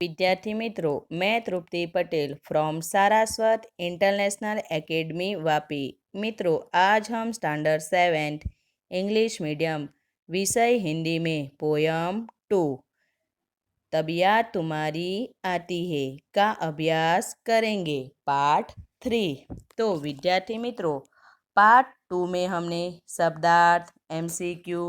विद्यार्थी मित्रों, मैं Tripti Patel from Saraswat international academy Vapi. मित्रों, आज हम स्टैंडर्ड 7 इंग्लिश मीडियम विषय हिंदी में पोयम 2 तबीयत तुम्हारी आती है का अभ्यास करेंगे। पार्ट 3। तो विद्यार्थी मित्रों, पार्ट 2 में हमने शब्दार्थ, एमसीक्यू,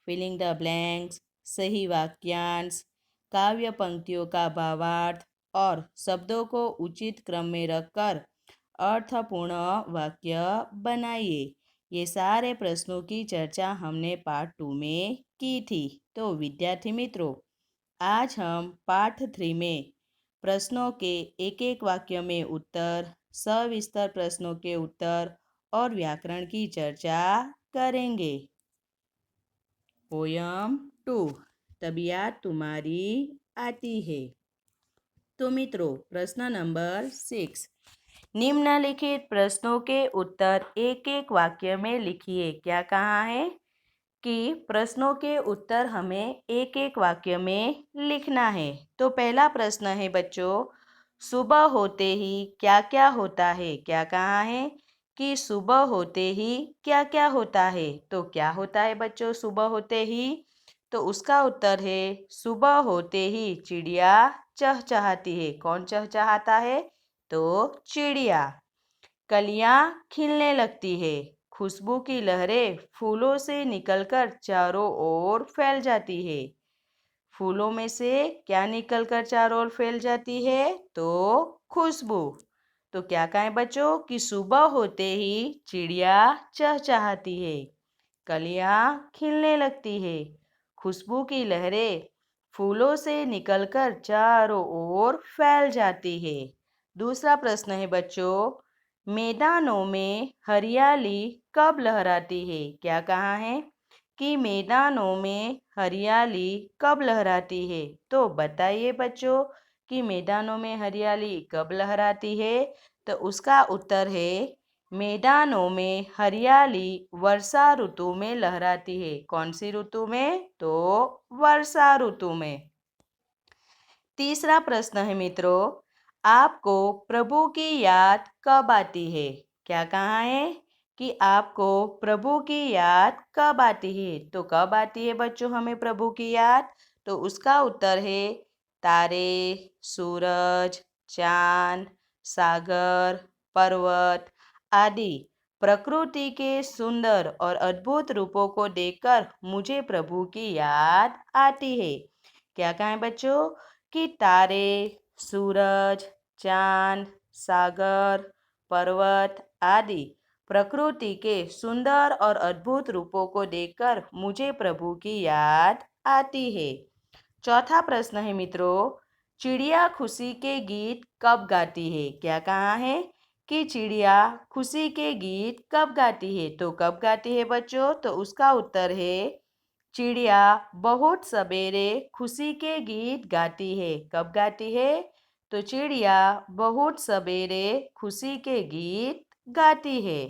फिलिंग द ब्लैंक्स, सही वाक्यांश, काव्य पंक्तियों का भावार्थ और शब्दों को उचित क्रम में रखकर अर्थपूर्ण वाक्य बनाइए। ये सारे प्रश्नों की चर्चा हमने पार्ट 2 में की थी। तो विद्यार्थी मित्रों, आज हम पाठ 3 में प्रश्नों के एक एक वाक्य में उत्तर, सविस्तर प्रश्नों के उत्तर और व्याकरण की चर्चा करेंगे। पोयम 2 तबीयत तुम्हारी आती है। तो मित्रों, प्रश्न नंबर 6, निम्नलिखित प्रश्नों के उत्तर एक एक वाक्य में लिखिए। क्या कहा है कि प्रश्नों के उत्तर हमें एक एक वाक्य में लिखना है। तो पहला प्रश्न है बच्चों, सुबह होते ही क्या क्या होता है। क्या कहा है कि सुबह होते ही क्या क्या होता है। तो क्या होता है बच्चों सुबह होते ही। तो उसका उत्तर है, सुबह होते ही चिड़िया चहचहाती है। कौन चहचहाता है। तो चिड़िया। कलियां खिलने लगती है। खुशबू की लहरें फूलों से निकलकर चारों ओर फैल जाती है। फूलों में से क्या निकलकर चारों ओर फैल जाती है। तो खुशबू। तो क्या कहें बच्चों कि सुबह होते ही चिड़िया चहचहाती है, कलियां खिलने लगती है, खुशबू की लहरें फूलों से निकलकर चारों ओर फैल जाती है। दूसरा प्रश्न है बच्चों, मैदानों में हरियाली कब लहराती है। क्या कहा है कि मैदानों में हरियाली कब लहराती है। तो बताइए बच्चों कि मैदानों में हरियाली कब लहराती है। तो उसका उत्तर है, मैदानों में हरियाली वर्षा ऋतु में लहराती है। कौन सी ऋतु में। तो वर्षा ऋतु में। तीसरा प्रश्न है मित्रों, आपको प्रभु की याद कब आती है। क्या कहा है कि आपको प्रभु की याद कब आती है। तो कब आती है बच्चों हमें प्रभु की याद। तो उसका उत्तर है, तारे, सूरज, चांद, सागर, पर्वत आदि प्रकृति के सुंदर और अद्भुत रूपों को देखकर मुझे प्रभु की याद आती है। क्या कहें बच्चों कि तारे, सूरज, चांद, सागर, पर्वत आदि प्रकृति के सुंदर और अद्भुत रूपों को देखकर मुझे प्रभु की याद आती है। चौथा प्रश्न है मित्रों, चिड़िया खुशी के गीत कब गाती है। क्या कहा है कि चिड़िया खुशी के गीत कब गाती है। तो कब गाती है बच्चों। तो उसका उत्तर है, चिड़िया बहुत सवेरे खुशी के गीत गाती है। कब गाती है। तो चिड़िया बहुत सवेरे खुशी के गीत गाती है।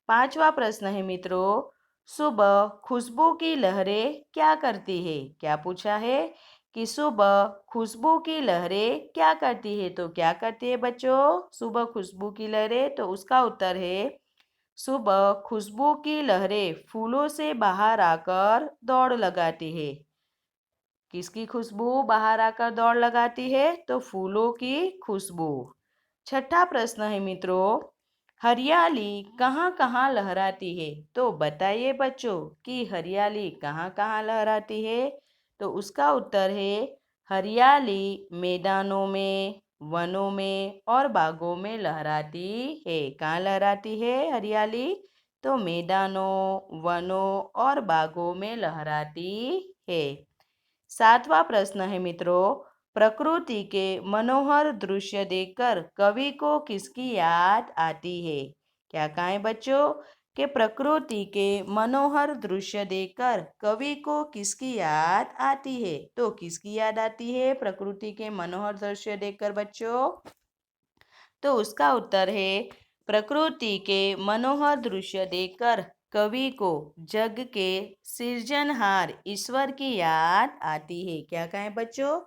पांचवा प्रश्न है मित्रों, सुबह खुशबू की लहरें क्या करती है। क्या पूछा है कि सुबह खुशबू की लहरें क्या करती है। तो क्या करती है बच्चों सुबह खुशबू की लहरें। तो उसका उत्तर है, सुबह खुशबू की लहरें फूलों से बाहर आकर दौड़ लगाती है। किसकी खुशबू बाहर आकर दौड़ लगाती है। तो फूलों की खुशबू। छठा प्रश्न है मित्रों, हरियाली कहाँ कहाँ लहराती है। तो बताइए बच्चों कि हरियाली कहाँ कहाँ लहराती है। तो उसका उत्तर है, हरियाली मैदानों में, वनों में और बागों में लहराती है। कहाँ लहराती है हरियाली। तो मैदानों, वनों और बागों में लहराती है। सातवां प्रश्न है मित्रों, प्रकृति के मनोहर दृश्य देखकर कवि को किसकी याद आती है। क्या कहें बच्चों कि प्रकृति के मनोहर दृश्य देखकर कवि को किसकी याद आती है। तो किसकी याद आती है प्रकृति के मनोहर दृश्य देखकर बच्चों। तो उसका उत्तर है, प्रकृति के मनोहर दृश्य देखकर कवि को जग के सृजनहार ईश्वर की याद आती है। क्या कहें बच्चों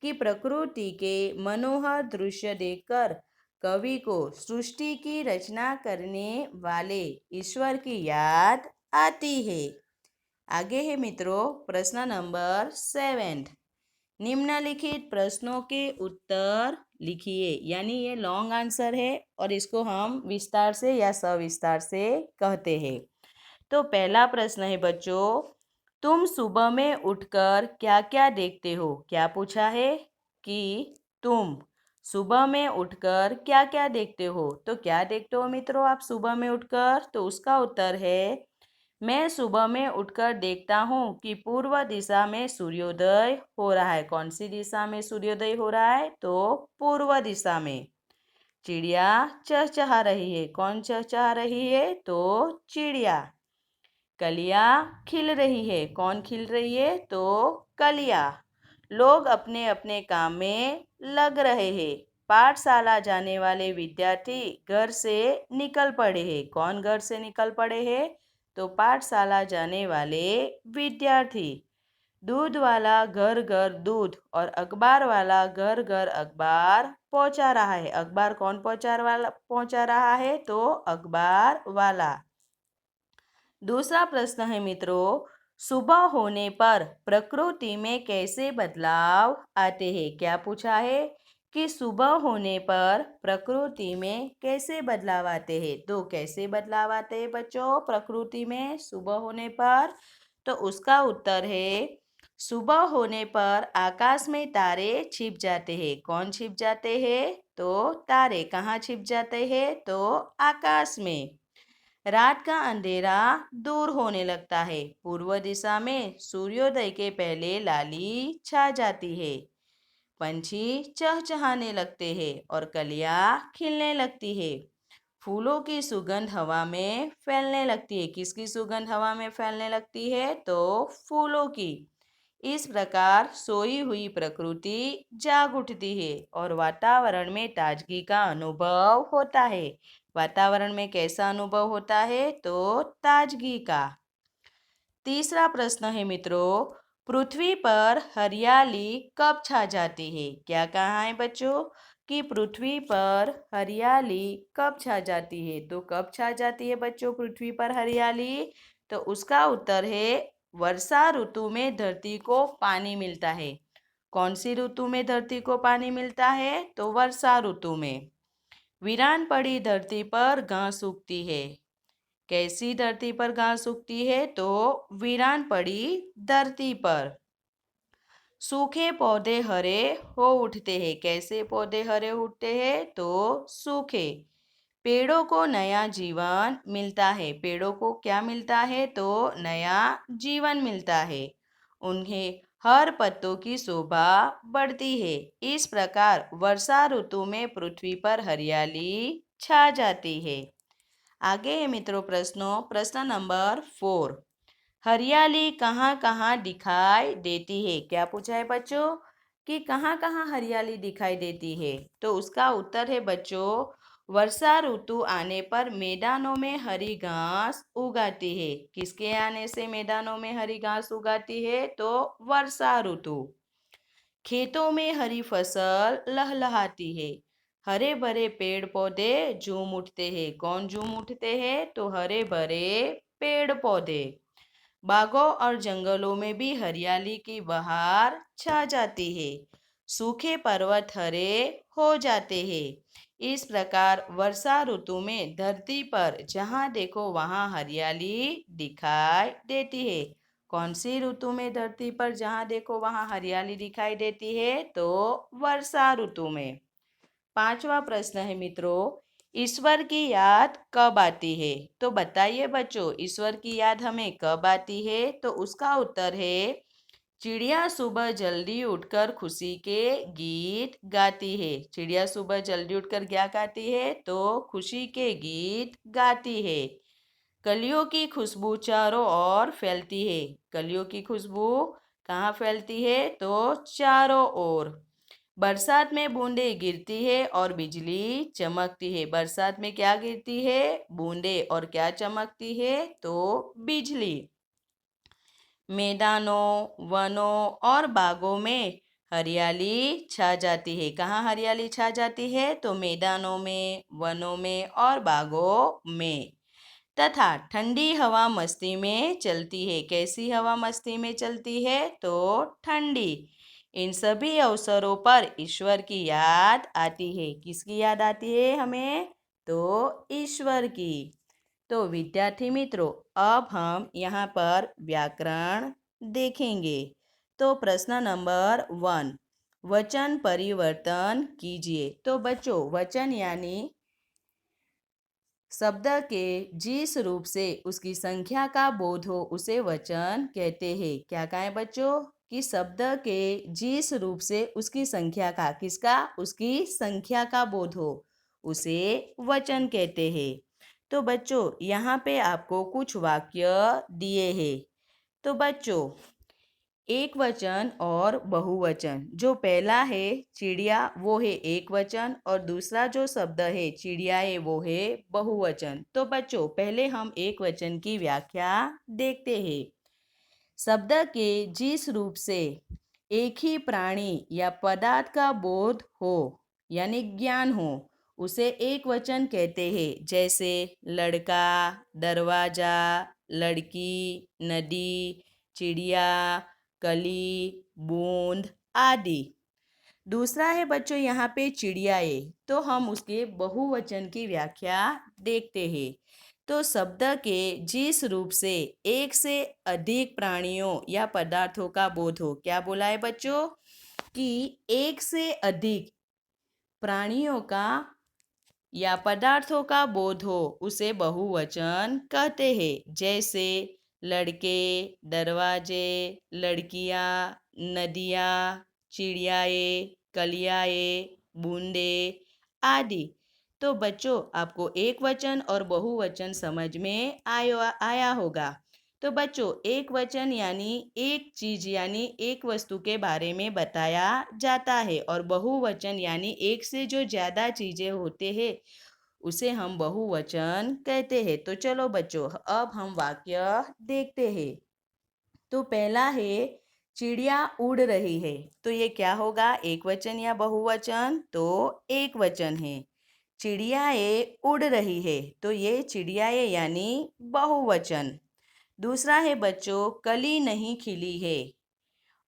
कि प्रकृति के मनोहर दृश्य देखकर कवि को सृष्टि की रचना करने वाले ईश्वर की याद आती है। आगे है मित्रों प्रश्न नंबर 7। निम्नलिखित प्रश्नों के उत्तर लिखिए। यानी ये लॉन्ग आंसर है और इसको हम विस्तार से या सविस्तार से कहते हैं। तो पहला प्रश्न है बच्चों, तुम सुबह में उठकर क्या क्या देखते हो? क्या पूछा है कि तुम सुबह में उठकर क्या क्या देखते हो? तो क्या देखते हो मित्रों आप सुबह में उठकर? तो उसका उत्तर है, मैं सुबह में उठकर देखता हूँ कि पूर्व दिशा में सूर्योदय हो रहा है। कौन सी दिशा में सूर्योदय हो रहा है? तो पूर्व दिशा में। चिड़िया चहचहा रही है। कौन चहचहा रही है? तो चिड़िया। कलियाँ खिल रही है। कौन खिल रही है? तो कलियाँ। लोग अपने अपने काम में लग रहे हैं। पाठशाला जाने वाले विद्यार्थी घर से निकल पड़े हैं। कौन घर से निकल पड़े हैं? तो पाठशाला जाने वाले विद्यार्थी। दूध वाला घर घर दूध और अखबार वाला घर घर अखबार पहुंचा रहा है। अखबार कौन पहुंचा रहा है? तो अखबार वाला। दूसरा प्रश्न है मित्रों, सुबह होने पर प्रकृति में कैसे बदलाव आते हैं? क्या पूछा है कि सुबह होने पर प्रकृति में कैसे बदलाव आते हैं? तो कैसे बदलाव आते हैं बच्चों प्रकृति में सुबह होने पर? तो उसका उत्तर है, सुबह होने पर आकाश में तारे छिप जाते हैं। कौन छिप जाते हैं? तो तारे। कहाँ छिप जाते हैं? तो आकाश में। रात का अंधेरा दूर होने लगता है। पूर्व दिशा में सूर्योदय के पहले लाली छा जाती है। पंछी चहचहाने लगते हैं और कलियां खिलने लगती है। फूलों की सुगंध हवा में फैलने लगती है। किसकी सुगंध हवा में फैलने लगती है? तो फूलों की। इस प्रकार सोई हुई प्रकृति जाग उठती है और वातावरण में ताजगी का अनुभव होता है। वातावरण में कैसा अनुभव होता है? तो ताजगी का। तीसरा प्रश्न है मित्रों, पृथ्वी पर हरियाली कब छा जाती है? क्या कहा है बच्चों कि पृथ्वी पर हरियाली कब छा जाती है? तो कब छा जाती है बच्चों पृथ्वी पर हरियाली? तो उसका उत्तर है, वर्षा ऋतु में धरती को पानी मिलता है। कौन सी ऋतु में धरती को पानी मिलता है? तो वर्षा ऋतु में। वीरान पड़ी धरती पर घास उगती है। कैसी धरती पर घास उगती है? तो वीरान पड़ी धरती पर। सूखे पौधे हरे हो उठते हैं। कैसे पौधे हरे उठते हैं? तो सूखे। पेड़ों को नया जीवन मिलता है। पेड़ों को क्या मिलता है? तो नया जीवन मिलता है। उन्हें हर पत्तों की शोभा बढ़ती है। इस प्रकार वर्षा ऋतु में पृथ्वी पर हरियाली छा जाती है। आगे है मित्रों प्रश्न नंबर 4। हरियाली कहाँ कहाँ दिखाई देती है? क्या पूछा है बच्चों कि कहाँ कहाँ हरियाली दिखाई देती है? तो उसका उत्तर है बच्चों, वर्षा ऋतु आने पर मैदानों में हरी घास उगाती है। किसके आने से मैदानों में हरी घास उगाती है? तो वर्षा ऋतु। खेतों में हरी फसल लहलहाती है। हरे भरे पेड़ पौधे झूम उठते हैं। कौन झूम उठते हैं? तो हरे भरे पेड़ पौधे। बागों और जंगलों में भी हरियाली की बहार छा जाती है। सूखे पर्वत हरे हो जाते हैं। इस प्रकार वर्षा ऋतु में धरती पर जहाँ देखो वहाँ हरियाली दिखाई देती है। कौन सी ऋतु में धरती पर जहाँ देखो वहाँ हरियाली दिखाई देती है? तो वर्षा ऋतु में। पांचवा प्रश्न है मित्रों, ईश्वर की याद कब आती है? तो बताइए बच्चों, ईश्वर की याद हमें कब आती है? तो उसका उत्तर है, चिड़िया सुबह जल्दी उठकर खुशी के गीत गाती है। चिड़िया सुबह जल्दी उठकर क्या गाती है? तो खुशी के गीत गाती है। कलियों की खुशबू चारों ओर फैलती है। कलियों की खुशबू कहाँ फैलती है? तो चारों ओर। बरसात में बूंदें गिरती है और बिजली चमकती है। बरसात में क्या गिरती है? बूंदें। और क्या चमकती है? तो बिजली। मैदानों, वनों और बागों में हरियाली छा जाती है। कहाँ हरियाली छा जाती है? तो मैदानों में, वनों में और बागों में। तथा ठंडी हवा मस्ती में चलती है। कैसी हवा मस्ती में चलती है? तो ठंडी। इन सभी अवसरों पर ईश्वर की याद आती है। किसकी याद आती है हमें? तो ईश्वर की। तो विद्यार्थी मित्रों, अब हम यहाँ पर व्याकरण देखेंगे। तो प्रश्न नंबर 1, वचन परिवर्तन कीजिए। तो बच्चों, वचन यानी शब्द के जिस रूप से उसकी संख्या का बोध हो उसे वचन कहते हैं। क्या कहें बच्चों? कि शब्द के जिस रूप से उसकी संख्या का, किसका? उसकी संख्या का बोध हो उसे वचन कहते हैं। तो बच्चों, यहाँ पे आपको कुछ वाक्य दिए हैं। तो बच्चों, एक वचन और बहुवचन। जो पहला है चिड़िया, वो है एक वचन, और दूसरा जो शब्द है चिड़ियाए, वो है बहुवचन। तो बच्चों, पहले हम एक वचन की व्याख्या देखते हैं। शब्द के जिस रूप से एक ही प्राणी या पदार्थ का बोध हो यानी ज्ञान हो उसे एक वचन कहते हैं। जैसे लड़का, दरवाजा, लड़की, नदी, चिड़िया, कली, बूंद आदि। दूसरा है बच्चों यहाँ पे चिड़ियाए, तो हम उसके बहुवचन की व्याख्या देखते हैं। तो शब्द के जिस रूप से एक से अधिक प्राणियों या पदार्थों का बोध हो। क्या बोला है बच्चों? कि एक से अधिक प्राणियों का या पदार्थों का बोध हो उसे बहुवचन कहते हैं। जैसे लड़के, दरवाजे, लड़कियाँ, नदियाँ, चिड़ियाए, कलियाए, बूंदे आदि। तो बच्चों, आपको एक वचन और बहुवचन समझ में आया होगा। तो बच्चों, एक वचन यानी एक चीज यानी एक वस्तु के बारे में बताया जाता है, और बहुवचन यानी एक से जो ज्यादा चीजें होते हैं उसे हम बहुवचन कहते हैं। तो चलो बच्चों, अब हम वाक्य देखते हैं। तो पहला है चिड़िया उड़ रही है। तो ये क्या होगा? एक वचन या बहुवचन? तो एक वचन है। चिड़ियाएँ उड़ रही है, तो ये चिड़ियाएँ यानी बहुवचन। दूसरा है बच्चों कली नहीं खिली है,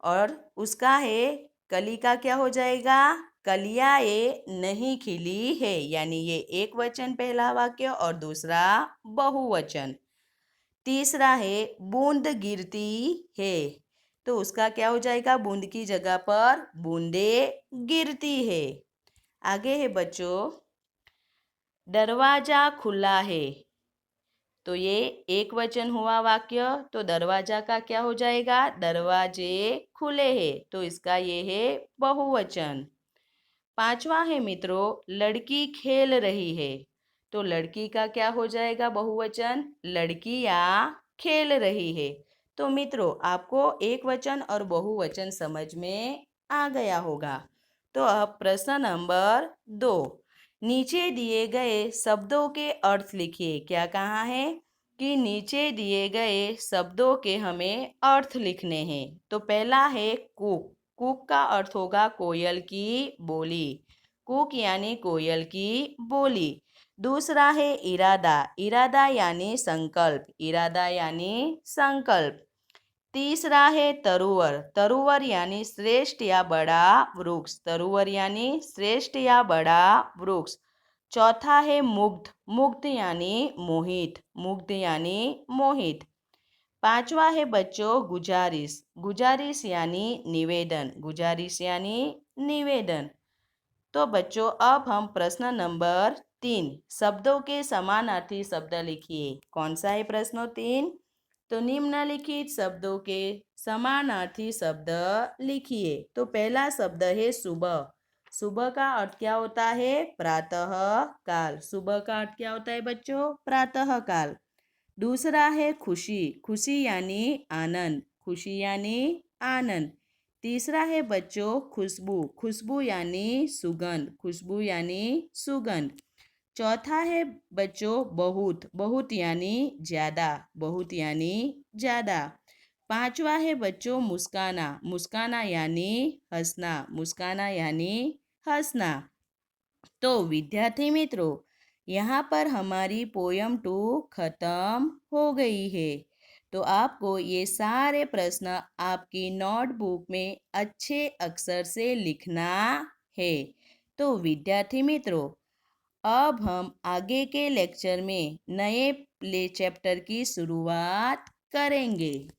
और उसका है कली का क्या हो जाएगा? कलियाएँ नहीं खिली है, यानी ये एक वचन पहला वाक्य और दूसरा बहुवचन। तीसरा है बूंद गिरती है, तो उसका क्या हो जाएगा? बूंद की जगह पर बूंदे गिरती है। आगे है बच्चों दरवाजा खुला है, तो ये एक वचन हुआ वाक्य। तो दरवाजा का क्या हो जाएगा? दरवाजे खुले हैं, तो इसका ये है बहुवचन। पांचवा है मित्रों लड़की खेल रही है, तो लड़की का क्या हो जाएगा? बहुवचन। लड़कियां खेल रही है। तो मित्रों, आपको एक वचन और बहुवचन समझ में आ गया होगा। तो अब प्रश्न नंबर 2, नीचे दिए गए शब्दों के अर्थ लिखिए। क्या कहा है? कि नीचे दिए गए शब्दों के हमें अर्थ लिखने हैं। तो पहला है कुक। कुक का अर्थ होगा कोयल की बोली। कुक यानी कोयल की बोली। दूसरा है इरादा। इरादा यानी संकल्प। इरादा यानी संकल्प। तीसरा है तरुवर। तरुवर यानी श्रेष्ठ या बड़ा वृक्ष। तरुवर यानी श्रेष्ठ या बड़ा वृक्ष। चौथा है मुग्ध। मुग्ध यानी मोहित। मुग्ध यानी मोहित। पांचवा है बच्चों गुजारिश। गुजारिश यानी निवेदन। गुजारिश यानी निवेदन। तो बच्चों, अब हम प्रश्न नंबर 3 शब्दों के समानार्थी शब्द लिखिए। कौन सा है प्रश्न 3? तो निम्नलिखित शब्दों के समानार्थी शब्द लिखिए। तो पहला शब्द है सुबह। सुबह का अर्थ क्या होता है? प्रातः काल। सुबह का अर्थ क्या होता है बच्चों? प्रातः काल। दूसरा है खुशी। खुशी यानी आनंद। खुशी यानी आनंद। तीसरा है बच्चों खुशबू। खुशबू यानी सुगंध। खुशबू यानी सुगंध। चौथा है बच्चों बहुत। बहुत यानी ज्यादा। बहुत यानी ज्यादा। पांचवा है बच्चों मुस्काना। मुस्काना यानी हंसना। मुस्काना यानी हंसना। तो विद्यार्थी मित्रों, यहाँ पर हमारी पोयम 2 खत्म हो गई है। तो आपको ये सारे प्रश्न आपकी नोटबुक में अच्छे अक्षर से लिखना है। तो विद्यार्थी मित्रों, अब हम आगे के लेक्चर में नए चैप्टर की शुरुआत करेंगे।